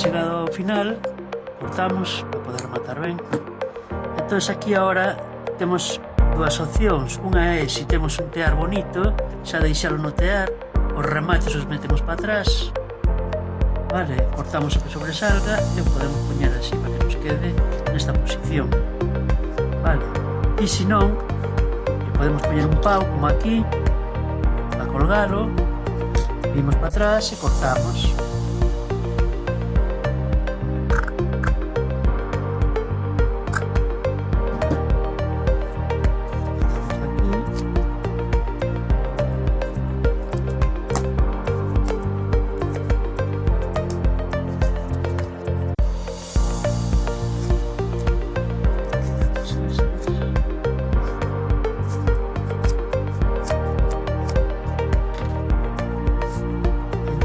chegado ao final, cortamos para poder rematar ben. Entón aquí agora temos dúas opcións. Unha é, se temos un tear bonito, xa deixalo no tear, os remates os metemos para atrás, vale, cortamos o que sobresalga e o podemos poñer así para que nos quede nesta posición, vale. E se non, podemos poñer un pau como aquí para colgalo, vimos para atrás e cortamos.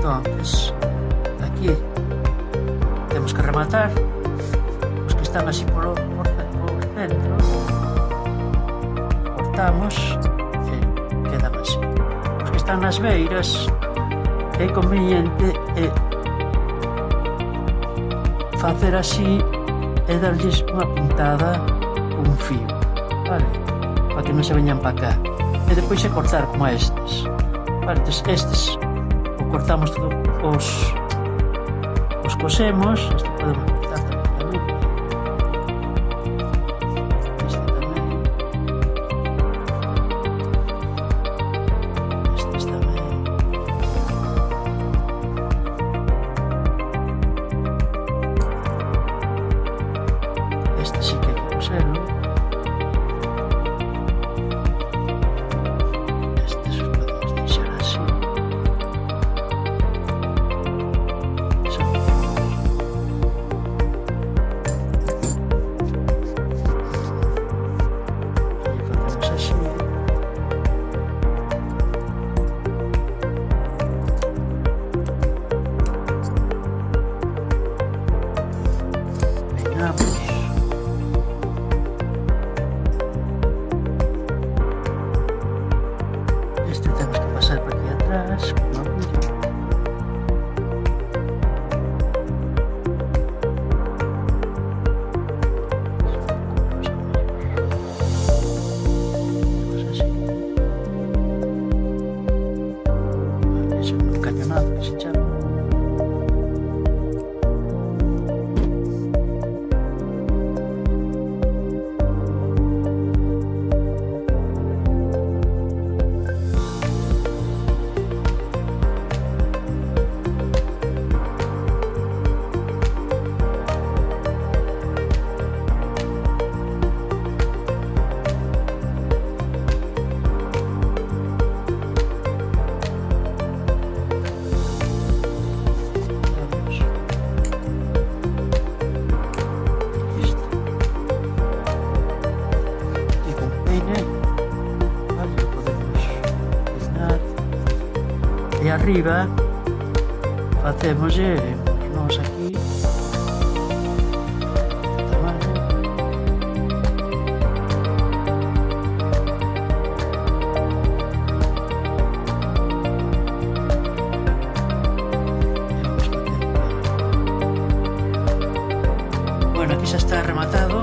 Entonces, aquí temos que rematar os que están así por dentro, cortamos e quedan así. Os que están nas beiras é conveniente facer así e darlles unha puntada con un fío, vale, para que non se veñan para cá, e depois é cortar como estes, vale. Entonces estes cortamos todos os cosemos. Este podemos cortar tranquilamente, este tamén, estes tamén, este sí que hai que coselo, estes os podemos deixar así. Este temos que pasar por aquí atrás con una agulla. Así. Vale, eso es un cañonado que se llama. E arriba facemos nós aquí tamaño, bueno, aquí xa está rematado.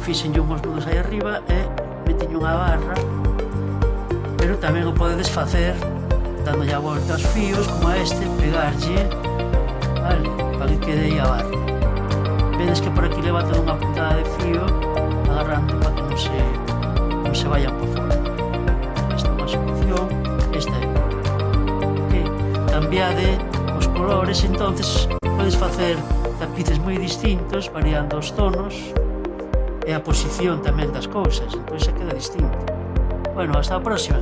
Fixenlle uns nudos aí arriba e meteño unha barra, pero tamén o podedes facer dándolle a volta aos fíos como a este, pegarlle, vale, para que quede aí a barra. Vedes que por aquí levantan unha puntada de fío agarrando para que non se vayan por fora. Esta é unha solución, esta é okay. Cambiade os colores, entonces podes facer tapices moi distintos variando os tonos e a posición tamén das cousas, entón se queda distinto. Bueno, hasta a próxima.